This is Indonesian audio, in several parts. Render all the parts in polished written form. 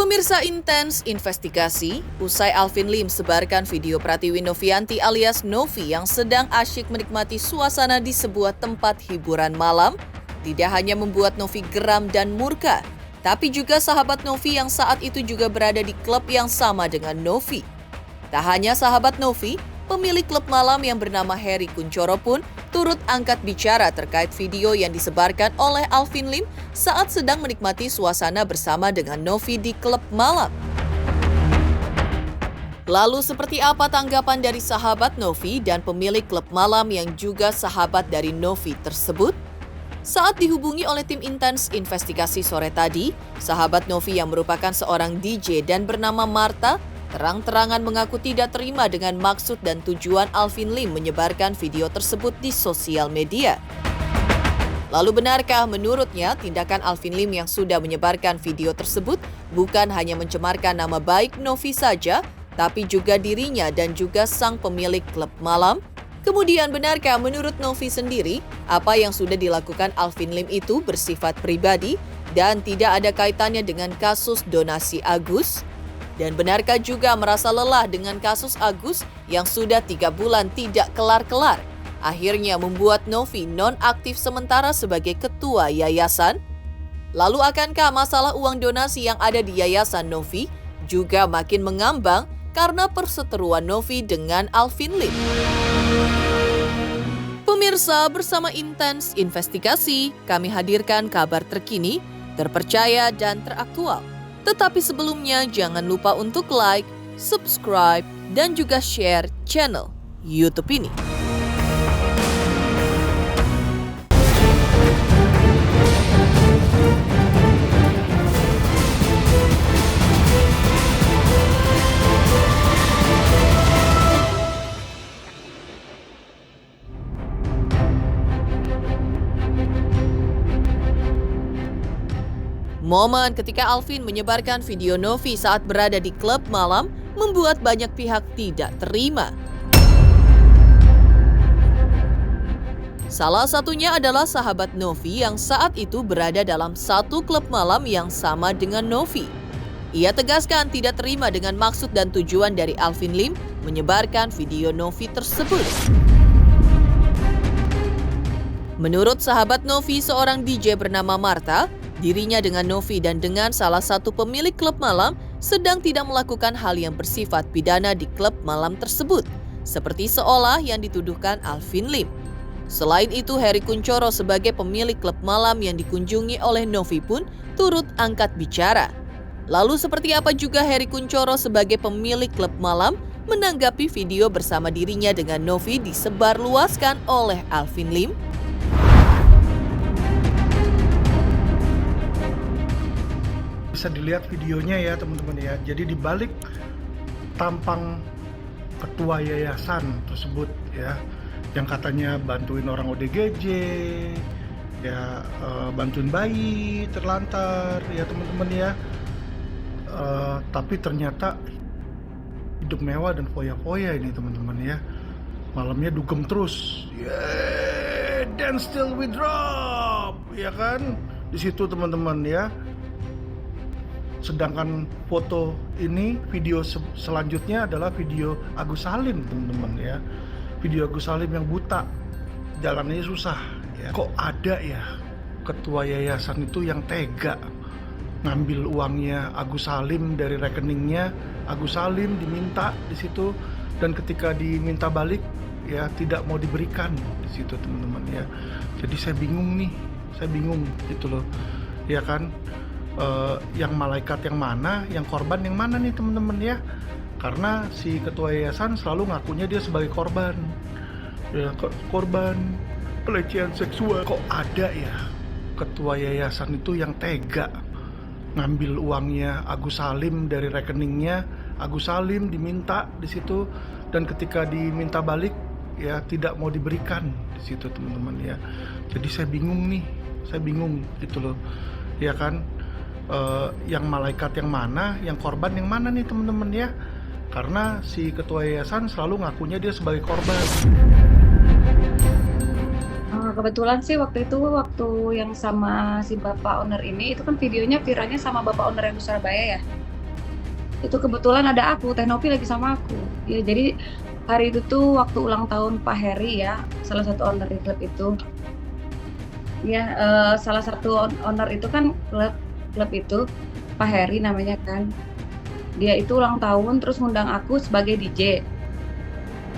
Pemirsa Intens investigasi, usai Alvin Lim sebarkan video Pratiwi Novianti alias Novi yang sedang asyik menikmati suasana di sebuah tempat hiburan malam, tidak hanya membuat Novi geram dan murka, tapi juga sahabat Novi yang saat itu juga berada di klub yang sama dengan Novi. Tak hanya sahabat Novi, pemilik klub malam yang bernama Heri Kunchoro pun turut angkat bicara terkait video yang disebarkan oleh Alvin Lim saat sedang menikmati suasana bersama dengan Novi di klub malam. Lalu seperti apa tanggapan dari sahabat Novi dan pemilik klub malam yang juga sahabat dari Novi tersebut? Saat dihubungi oleh tim Intens investigasi sore tadi, sahabat Novi yang merupakan seorang DJ dan bernama Marta terang-terangan mengaku tidak terima dengan maksud dan tujuan Alvin Lim menyebarkan video tersebut di sosial media. Lalu benarkah menurutnya tindakan Alvin Lim yang sudah menyebarkan video tersebut bukan hanya mencemarkan nama baik Novi saja, tapi juga dirinya dan juga sang pemilik klub malam? Kemudian benarkah menurut Novi sendiri apa yang sudah dilakukan Alvin Lim itu bersifat pribadi dan tidak ada kaitannya dengan kasus donasi Agus? Dan benarkah juga merasa lelah dengan kasus Agus yang sudah 3 bulan tidak kelar-kelar? Akhirnya membuat Novi non-aktif sementara sebagai ketua yayasan? Lalu akankah masalah uang donasi yang ada di yayasan Novi juga makin mengambang karena perseteruan Novi dengan Alvin Lim? Pemirsa, bersama Intens Investigasi, kami hadirkan kabar terkini, terpercaya dan teraktual. Tetapi sebelumnya jangan lupa untuk like, subscribe, dan juga share channel YouTube ini. Momen ketika Alvin menyebarkan video Novi saat berada di klub malam membuat banyak pihak tidak terima. Salah satunya adalah sahabat Novi yang saat itu berada dalam satu klub malam yang sama dengan Novi. Ia tegaskan tidak terima dengan maksud dan tujuan dari Alvin Lim menyebarkan video Novi tersebut. Menurut sahabat Novi, seorang DJ bernama Marta, dirinya dengan Novi dan dengan salah satu pemilik klub malam sedang tidak melakukan hal yang bersifat pidana di klub malam tersebut, seperti seolah yang dituduhkan Alvin Lim. Selain itu, Heri Kunchoro sebagai pemilik klub malam yang dikunjungi oleh Novi pun turut angkat bicara. Lalu seperti apa juga Heri Kunchoro sebagai pemilik klub malam menanggapi video bersama dirinya dengan Novi disebarluaskan oleh Alvin Lim? Bisa dilihat videonya ya teman-teman ya. Jadi di balik tampang ketua yayasan tersebut ya, yang katanya bantuin orang ODGJ, ya bantuin bayi terlantar ya teman-teman ya. Tapi ternyata hidup mewah dan foya-foya ini teman-teman ya. Malamnya dugem terus. Yeah, dance till we drop, ya kan? Di situ teman-teman ya. Sedangkan foto ini, video selanjutnya adalah video Agus Salim teman-teman ya. Video Agus Salim yang buta, jalannya susah ya. Kok ada ya ketua yayasan itu yang tega ngambil uangnya Agus Salim dari rekeningnya. Agus Salim diminta di situ, dan ketika diminta balik ya tidak mau diberikan di situ teman-teman ya. Jadi saya bingung gitu loh ya kan. Yang malaikat yang mana, yang korban yang mana nih teman-teman ya? Karena si ketua yayasan selalu ngakunya dia sebagai korban, ya, korban pelecehan seksual. Kok ada ya ketua yayasan itu yang tega ngambil uangnya Agus Salim dari rekeningnya. Agus Salim diminta di situ, dan ketika diminta balik ya tidak mau diberikan di situ teman-teman ya. Jadi saya bingung gitu loh ya kan. Yang malaikat yang mana, yang korban yang mana nih teman-teman ya? Karena si ketua yayasan selalu ngakunya dia sebagai korban. Kebetulan sih waktu yang sama si bapak owner ini, itu kan videonya viralnya sama bapak owner yang di Surabaya ya. Itu kebetulan ada aku, Teh Novi lagi sama aku. Ya jadi hari itu tuh waktu ulang tahun Pak Heri ya, salah satu owner di klub itu. Ya, salah satu owner itu kan klub itu, Pak Heri namanya kan. Dia itu ulang tahun terus ngundang aku sebagai DJ.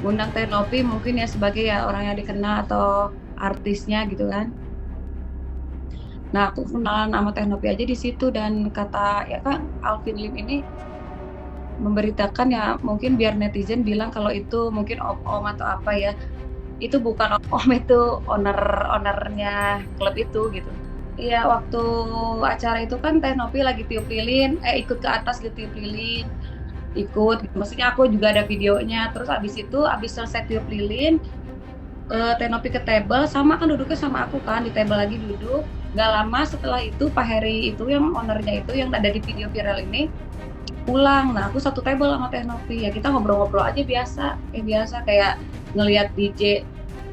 Ngundang Teh Novi mungkin ya sebagai ya orang yang dikenal atau artisnya gitu kan. Nah, aku kenalan sama Teh Novi aja di situ dan kata ya Kak, Alvin Lim ini memberitakan ya mungkin biar netizen bilang kalau itu mungkin om-om atau apa ya. Itu bukan om, itu ownernya klub itu gitu. Iya, waktu acara itu kan Teh Novi lagi tiup lilin, ikut ke atas gitu tiup lilin, ikut gitu. Maksudnya aku juga ada videonya. Terus abis selesai tiup lilin, Teh Novi ke table, sama kan duduknya sama aku kan, di table lagi duduk. Gak lama setelah itu Pak Heri itu yang ownernya itu yang ada di video viral ini pulang. Nah, aku satu table sama Teh Novi. Ya kita ngobrol-ngobrol aja biasa kayak ngelihat DJ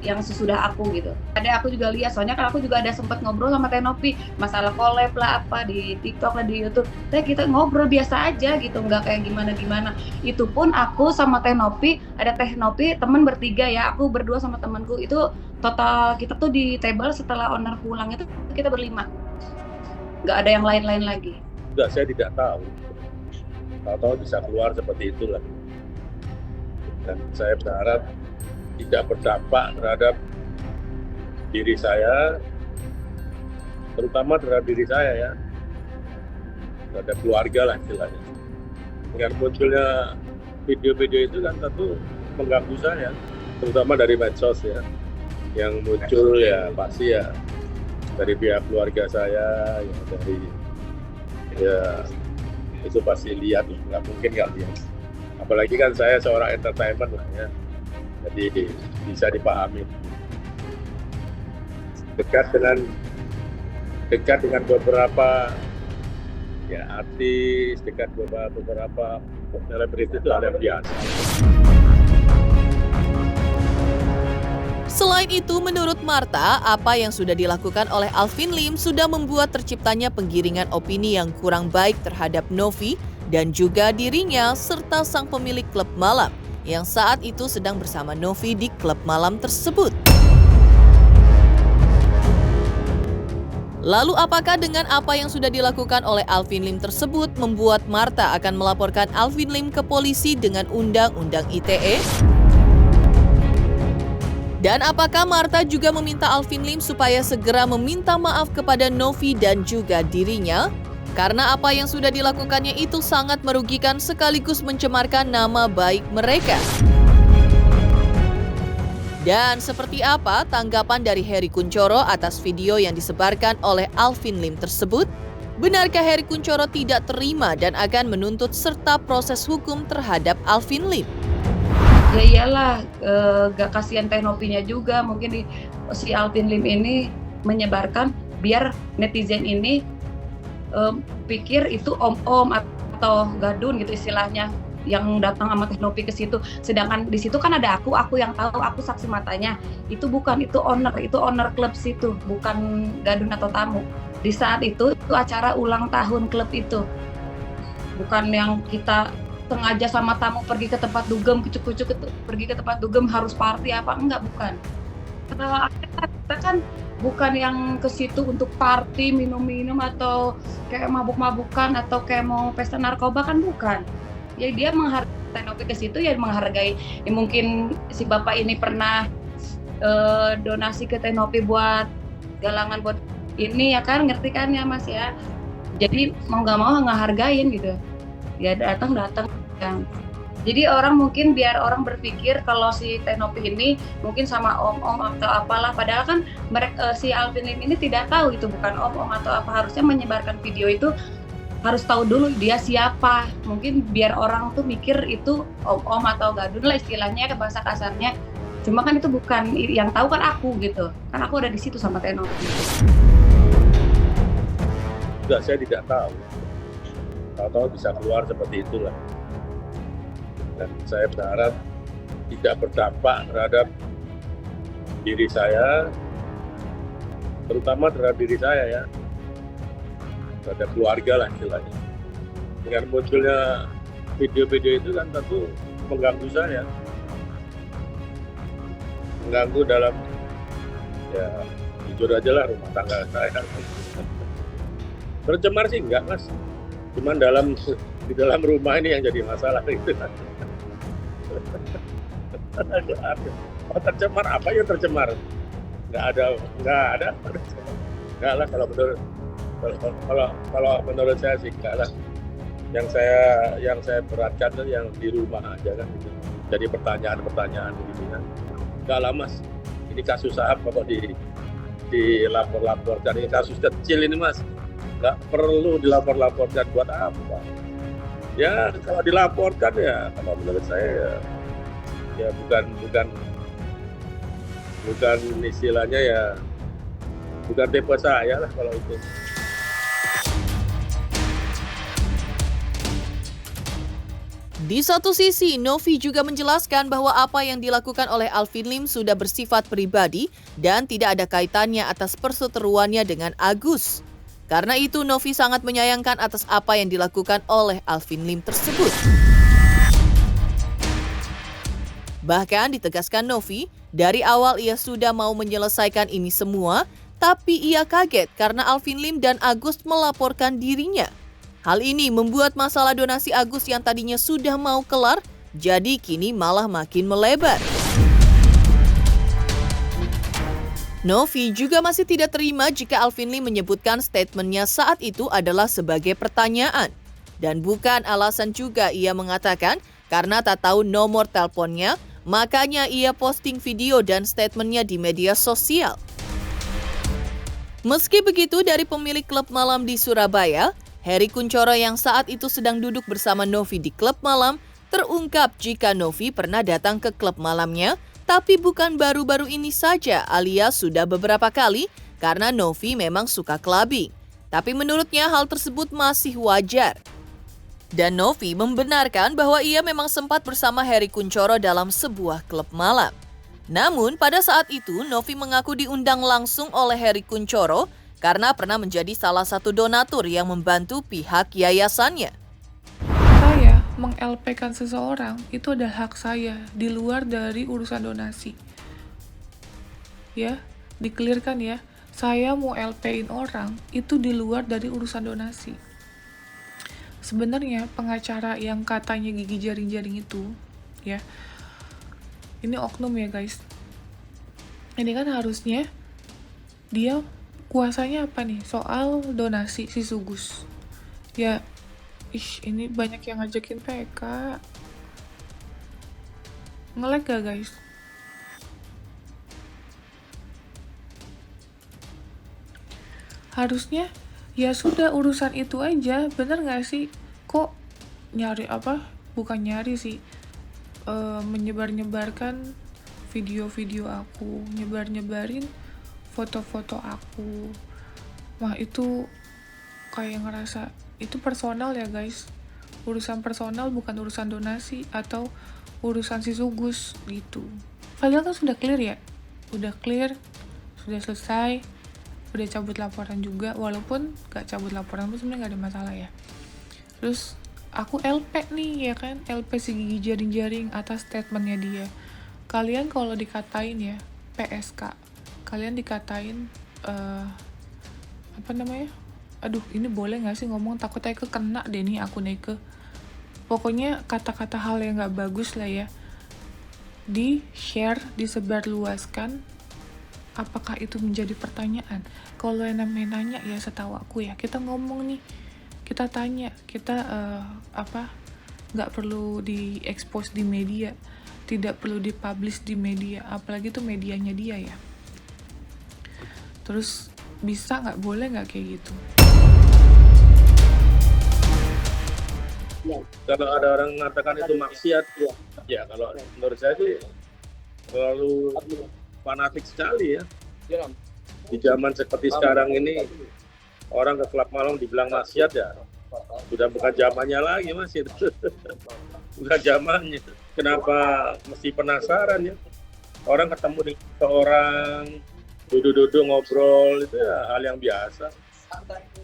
yang sesudah aku gitu. Ada aku juga lihat, soalnya kan aku juga ada sempat ngobrol sama Teh Novi masalah collab lah apa di TikTok lah di YouTube. Kita ngobrol biasa aja gitu, nggak kayak gimana-gimana. Itu pun aku sama Teh Novi, ada Teh Novi teman bertiga ya, aku berdua sama temanku itu total kita tuh di table setelah owner pulang itu kita berlima. Nggak ada yang lain-lain lagi. Enggak, saya tidak tahu. Tahu-tahu bisa keluar seperti itulah. Dan saya berharap tidak berdampak terhadap diri saya, terutama terhadap diri saya ya, terhadap keluarga lah istilahnya. Dengan munculnya video-video itu kan tentu mengganggu saya, terutama dari medsos ya. Yang muncul ya pasti ya dari pihak keluarga saya, ya dari ya itu pasti lihat, nggak mungkin nggak lihat. Apalagi kan saya seorang entertainment lah ya. Jadi bisa dipahami. Dekat dengan beberapa ya artis, dekat beberapa selebriti itu ada biasa. Selain itu, menurut Martha, apa yang sudah dilakukan oleh Alvin Lim sudah membuat terciptanya penggiringan opini yang kurang baik terhadap Novi dan juga dirinya serta sang pemilik klub malam yang saat itu sedang bersama Novi di klub malam tersebut. Lalu apakah dengan apa yang sudah dilakukan oleh Alvin Lim tersebut membuat Martha akan melaporkan Alvin Lim ke polisi dengan Undang-Undang ITE? Dan apakah Martha juga meminta Alvin Lim supaya segera meminta maaf kepada Novi dan juga dirinya? Karena apa yang sudah dilakukannya itu sangat merugikan sekaligus mencemarkan nama baik mereka. Dan seperti apa tanggapan dari Heri Kunchoro atas video yang disebarkan oleh Alvin Lim tersebut? Benarkah Heri Kunchoro tidak terima dan akan menuntut serta proses hukum terhadap Alvin Lim? Ya iyalah, gak kasihan Teh Novinya juga, mungkin si Alvin Lim ini menyebarkan biar netizen ini pikir itu om-om atau gadun gitu istilahnya yang datang sama Teh Novi ke situ. Sedangkan di situ kan ada aku yang tahu, aku saksi matanya. Itu bukan, itu owner klub situ, bukan gadun atau tamu. Di saat itu acara ulang tahun klub itu. Bukan yang kita sengaja sama tamu pergi ke tempat dugem, kucuk-kucuk pergi ke tempat dugem harus party apa enggak, bukan. Kita kan bukan yang ke situ untuk party, minum-minum atau kayak mabuk-mabukan atau kayak mau pesta narkoba, kan bukan. Ya dia menghargai Teh Novi ke situ ya menghargai. Ya mungkin si bapak ini pernah donasi ke Teh Novi buat galangan buat ini ya kan, ngerti kan ya Mas ya. Jadi mau nggak mau ngehargain gitu. Ya datang kan. Jadi mungkin biar orang berpikir kalau si Teh Novi ini mungkin sama om-om atau apalah, padahal kan si Alvin Lim ini tidak tahu itu bukan om-om atau apa. Harusnya menyebarkan video itu harus tahu dulu dia siapa. Mungkin biar orang tuh mikir itu om-om atau gadun lah istilahnya, ke bahasa kasarnya. Cuma kan itu bukan, yang tahu kan aku gitu. Kan aku ada di situ sama Teh Novi. Enggak, saya tidak tahu. Tahu-tahu bisa keluar seperti itulah. Dan saya berharap tidak berdampak terhadap diri saya, terutama terhadap diri saya ya, terhadap keluarga lah istilahnya. Dengan munculnya video-video itu kan tentu mengganggu saya, mengganggu dalam ya jujur aja lah rumah tangga saya. Tercemar sih enggak mas, cuman di dalam rumah ini yang jadi masalah itu. Oh, tercemar apa ya tercemar? Nggak ada. Nggak lah kalau menurut saya sih nggak lah. Yang saya beratkan itu yang di rumah aja kan gitu. Jadi pertanyaan begitu kan. Nggak lah mas, ini kasus apa kok dilapor-laporkan? Ini kasus kecil ini mas, nggak perlu dilapor-laporkan buat apa? Ya kalau dilaporkan ya kalau menurut saya ya bukan istilahnya ya bukan tipe saya lah kalau itu. Di satu sisi, Novi juga menjelaskan bahwa apa yang dilakukan oleh Alvin Lim sudah bersifat pribadi dan tidak ada kaitannya atas perseteruannya dengan Agus. Karena itu, Novi sangat menyayangkan atas apa yang dilakukan oleh Alvin Lim tersebut. Bahkan ditegaskan Novi, dari awal ia sudah mau menyelesaikan ini semua, tapi ia kaget karena Alvin Lim dan Agus melaporkan dirinya. Hal ini membuat masalah donasi Agus yang tadinya sudah mau kelar, jadi kini malah makin melebar. Novi juga masih tidak terima jika Alvin Lim menyebutkan statementnya saat itu adalah sebagai pertanyaan. Dan bukan alasan juga ia mengatakan karena tak tahu nomor teleponnya, makanya ia posting video dan statementnya di media sosial. Meski begitu, dari pemilik klub malam di Surabaya, Heri Kunchoro yang saat itu sedang duduk bersama Novi di klub malam, terungkap jika Novi pernah datang ke klub malamnya, tapi bukan baru-baru ini saja alias sudah beberapa kali karena Novi memang suka clubbing. Tapi menurutnya hal tersebut masih wajar. Dan Novi membenarkan bahwa ia memang sempat bersama Heri Kunchoro dalam sebuah klub malam. Namun pada saat itu Novi mengaku diundang langsung oleh Heri Kunchoro karena pernah menjadi salah satu donatur yang membantu pihak yayasannya. Saya meng-LP-kan seseorang itu adalah hak saya di luar dari urusan donasi. Ya, di-clear-kan ya. Saya mau LP-in orang itu di luar dari urusan donasi. Sebenarnya pengacara yang katanya gigi jaring-jaring itu, ya, ini oknum ya guys. Ini kan harusnya dia kuasanya apa nih? Soal donasi si Sugus. Ya, ini banyak yang ngajakin PK. Nge-lag gak guys? Harusnya ya sudah urusan itu aja, bener gak sih? Kok nyari apa? Bukan nyari sih, menyebar-nyebarkan video-video aku, nyebarin foto-foto aku. Wah itu kayak ngerasa itu personal ya guys. Urusan personal bukan urusan donasi atau urusan si Sugus gitu. Padahal kan sudah clear ya, udah clear, sudah selesai, udah cabut laporan juga. Walaupun gak cabut laporan pun sebenarnya gak ada masalah ya. Terus aku LP nih ya kan, LP si gigi jaring-jaring atas statementnya dia. Kalian kalau dikatain ya PSK, kalian dikatain apa namanya? Aduh, ini boleh gak sih ngomong? Takutnya kena deh nih aku Neike. Pokoknya kata-kata hal yang gak bagus lah ya. Di-share, disebarluaskan. Apakah itu menjadi pertanyaan? Kalau yang namanya nanya ya setahu aku ya, kita ngomong nih, kita tanya, kita gak perlu di-expose di media, tidak perlu di-publish di media, apalagi itu medianya dia ya. Terus bisa nggak, boleh nggak kayak gitu? Kalau ada orang mengatakan itu maksiat, ya kalau menurut saya sih terlalu fanatik sekali ya. Di zaman seperti sekarang ini, orang ke klub malam dibilang maksiat ya, sudah bukan zamannya lagi mas itu. Bukan zamannya. Kenapa mesti penasaran ya? Orang ketemu dengan seorang, duduk-duduk ngobrol itu ya hal yang biasa.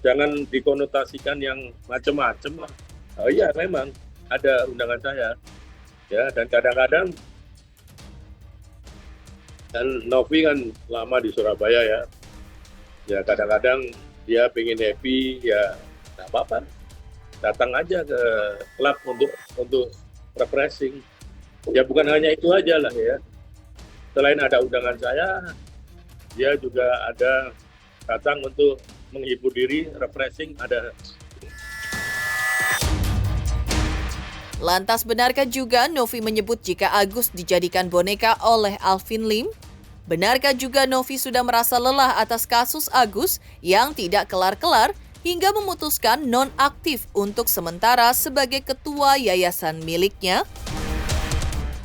Jangan dikonotasikan yang macam-macam lah. Oh iya memang ada undangan saya, ya. Dan kadang-kadang kan Novi kan lama di Surabaya ya, ya kadang-kadang dia pengen happy, ya nggak apa-apa, datang aja ke klub untuk refreshing. Ya bukan hanya itu aja lah ya. Selain ada undangan saya, dia juga ada datang untuk menghibur diri, refreshing ada. Lantas benarkah juga Novi menyebut jika Agus dijadikan boneka oleh Alvin Lim? Benarkah juga Novi sudah merasa lelah atas kasus Agus yang tidak kelar-kelar hingga memutuskan non-aktif untuk sementara sebagai ketua yayasan miliknya?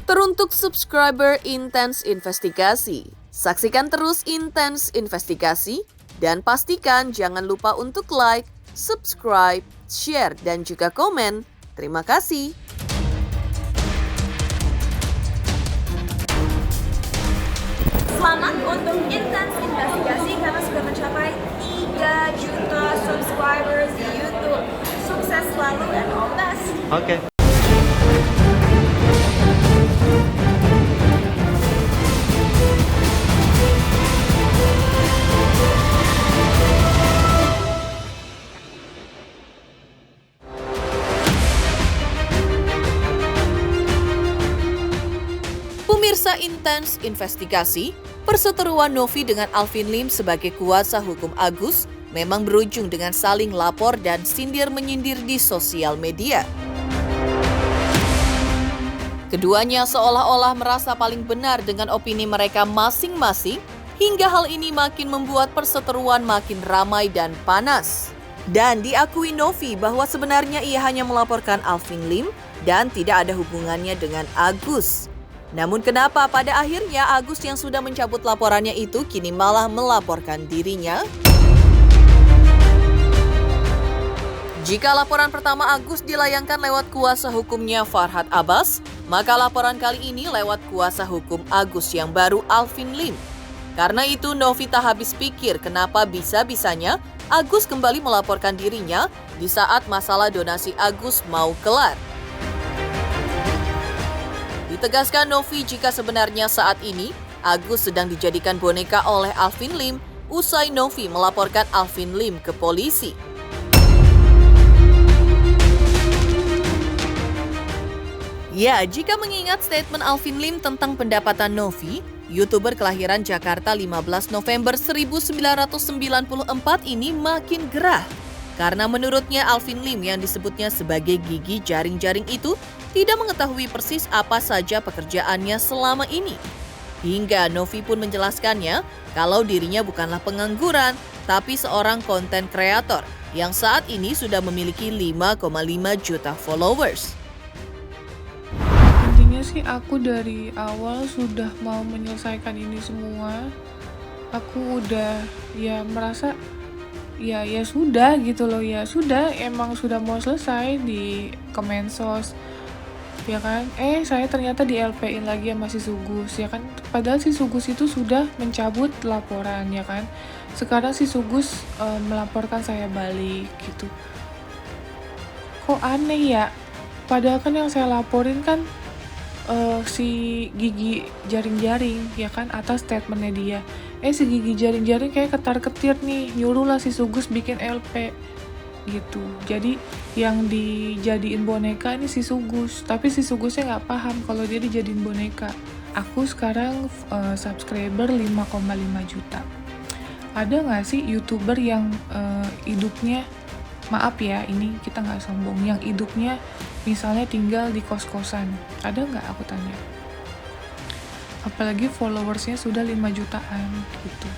Teruntuk subscriber Intense Investigasi, saksikan terus Intense Investigasi dan pastikan jangan lupa untuk like, subscribe, share, dan juga komen. Terima kasih. Selamat untuk Intense Investigasi karena sudah mencapai 3 juta subscribers di YouTube. Sukses selalu and all the best. Oke. Pemirsa Intense Investigasi, perseteruan Novi dengan Alvin Lim sebagai kuasa hukum Agus memang berujung dengan saling lapor dan sindir-menyindir di sosial media. Keduanya seolah-olah merasa paling benar dengan opini mereka masing-masing, hingga hal ini makin membuat perseteruan makin ramai dan panas. Dan diakui Novi bahwa sebenarnya ia hanya melaporkan Alvin Lim dan tidak ada hubungannya dengan Agus. Namun kenapa pada akhirnya Agus yang sudah mencabut laporannya itu kini malah melaporkan dirinya? Jika laporan pertama Agus dilayangkan lewat kuasa hukumnya Farhad Abbas, maka laporan kali ini lewat kuasa hukum Agus yang baru Alvin Lim. Karena itu Novi tak habis pikir kenapa bisa-bisanya Agus kembali melaporkan dirinya di saat masalah donasi Agus mau kelar. Ditegaskan Novi jika sebenarnya saat ini Agus sedang dijadikan boneka oleh Alvin Lim usai Novi melaporkan Alvin Lim ke polisi. Ya, jika mengingat statement Alvin Lim tentang pendapatan Novi, YouTuber kelahiran Jakarta 15 November 1994 ini makin gerah. Karena menurutnya Alvin Lim yang disebutnya sebagai gigi jaring-jaring itu tidak mengetahui persis apa saja pekerjaannya selama ini. Hingga Novi pun menjelaskannya kalau dirinya bukanlah pengangguran, tapi seorang konten kreator yang saat ini sudah memiliki 5,5 juta followers. Intinya sih aku dari awal sudah mau menyelesaikan ini semua. Aku udah merasa ya sudah gitu loh, ya sudah, emang sudah mau selesai di Kemensos ya kan. Saya ternyata di LP-in lagi sama si Sugus ya kan, padahal si Sugus itu sudah mencabut laporan ya kan. Sekarang si Sugus melaporkan saya balik gitu. Kok aneh ya, padahal kan yang saya laporin kan si gigi jaring-jaring ya kan, atas statementnya dia. Si gigi jaring-jaring kayak ketar-ketir nih, nyuruhlah si Sugus bikin LP gitu. Jadi yang dijadiin boneka ini si Sugus, tapi si Sugusnya nggak paham kalau dia dijadiin boneka. Aku sekarang subscriber 5,5 juta. Ada nggak sih YouTuber yang hidupnya, maaf ya ini kita nggak sombong, yang hidupnya misalnya tinggal di kos-kosan? Ada nggak, aku tanya? Apalagi followersnya sudah 5 jutaan gitu.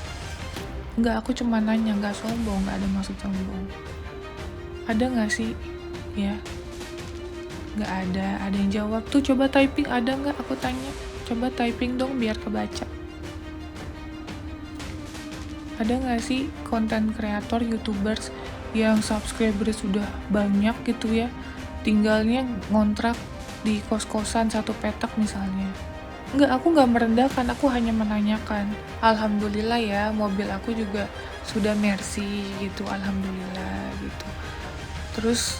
Enggak, aku cuma nanya, nggak sombong, nggak ada maksud sombong. Ada nggak sih? Ya, nggak ada. Ada yang jawab tuh, coba typing, ada nggak, aku tanya. Coba typing dong biar kebaca. Ada nggak sih konten kreator, YouTubers yang subscriber sudah banyak gitu ya, tinggalnya ngontrak di kos-kosan satu petak misalnya? Enggak, aku nggak merendahkan, aku hanya menanyakan. Alhamdulillah ya, mobil aku juga sudah Mercy gitu, alhamdulillah gitu. Terus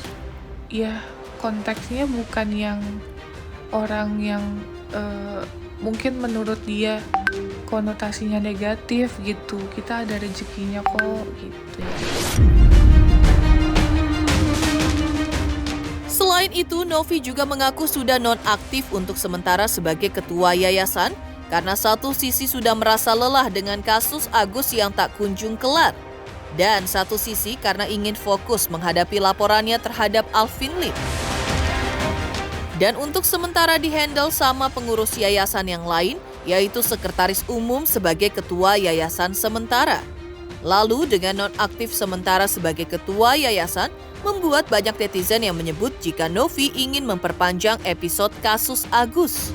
ya konteksnya bukan yang orang yang mungkin menurut dia konotasinya negatif gitu. Kita ada rezekinya kok gitu ya. Selain itu, Novi juga mengaku sudah nonaktif untuk sementara sebagai ketua yayasan karena satu sisi sudah merasa lelah dengan kasus Agus yang tak kunjung kelar. Dan satu sisi karena ingin fokus menghadapi laporannya terhadap Alvin Lim. Dan untuk sementara dihandle sama pengurus yayasan yang lain, yaitu sekretaris umum sebagai ketua yayasan sementara. Lalu dengan nonaktif sementara sebagai ketua yayasan, membuat banyak netizen yang menyebut jika Novi ingin memperpanjang episode kasus Agus.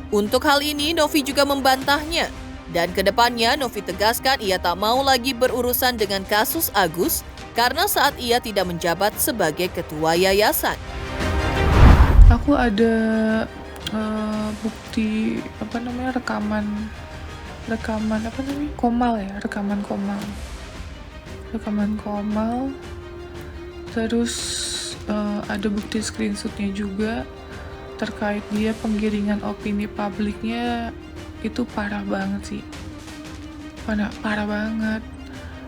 Untuk hal ini, Novi juga membantahnya. Dan kedepannya, Novi tegaskan ia tak mau lagi berurusan dengan kasus Agus karena saat ia tidak menjabat sebagai ketua yayasan. Aku ada bukti rekaman Komal. Terus ada bukti screenshotnya juga terkait dia penggiringan opini publiknya. Itu parah banget sih, parah banget.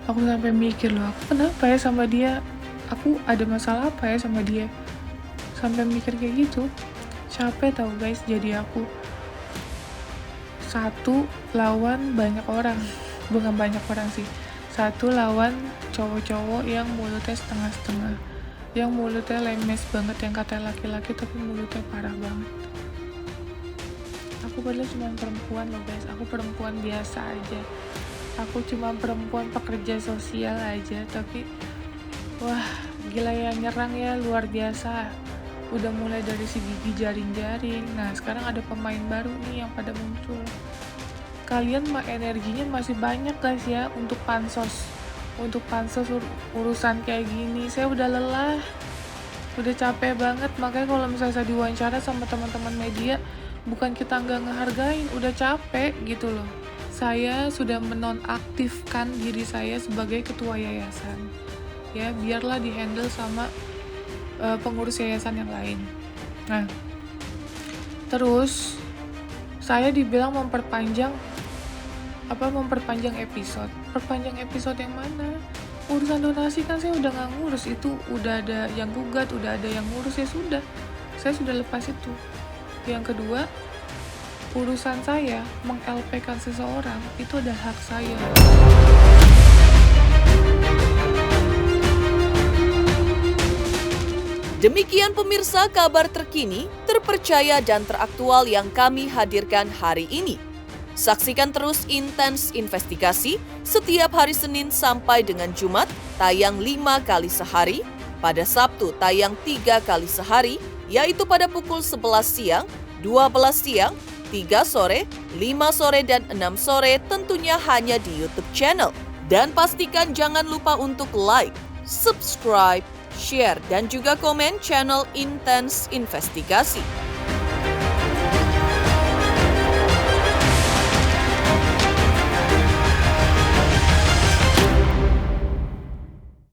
Aku sampai mikir loh, aku kenapa ya sama dia, aku ada masalah apa ya sama dia, sampai mikir kayak gitu. Capek tau guys, jadi aku satu lawan banyak orang, bukan banyak orang sih, satu lawan cowok-cowok yang mulutnya setengah-setengah, yang mulutnya lemes banget, yang katanya laki-laki tapi mulutnya parah banget. Aku padahal cuma perempuan loh guys, aku perempuan biasa aja, aku cuma perempuan pekerja sosial aja, tapi wah gila ya, nyerang ya luar biasa. Udah mulai dari si gigi jaring-jaring, nah sekarang ada pemain baru nih yang pada muncul. Kalian energinya masih banyak guys ya untuk pansos urusan kayak gini. Saya udah lelah, udah capek banget, makanya kalau misalnya saya diwawancara sama teman-teman media, bukan kita nggak ngehargain, udah capek gitu loh. Saya sudah menonaktifkan diri saya sebagai ketua yayasan. Ya, biarlah dihandle sama pengurus yayasan yang lain. Nah, terus saya dibilang memperpanjang episode. Perpanjang episode yang mana? Urusan donasi kan saya udah nggak ngurus, itu udah ada yang gugat, udah ada yang ngurus, ya sudah. Saya sudah lepas itu. Yang kedua, urusan saya meng-LP-kan seseorang itu adalah hak saya. Demikian pemirsa kabar terkini, terpercaya dan teraktual yang kami hadirkan hari ini. Saksikan terus Intens Investigasi setiap hari Senin sampai dengan Jumat tayang 5 kali sehari, pada Sabtu tayang 3 kali sehari, yaitu pada pukul 11 siang, 12 siang, 3 sore, 5 sore, dan 6 sore tentunya hanya di YouTube channel. Dan pastikan jangan lupa untuk like, subscribe, share, dan juga komen channel Intens Investigasi.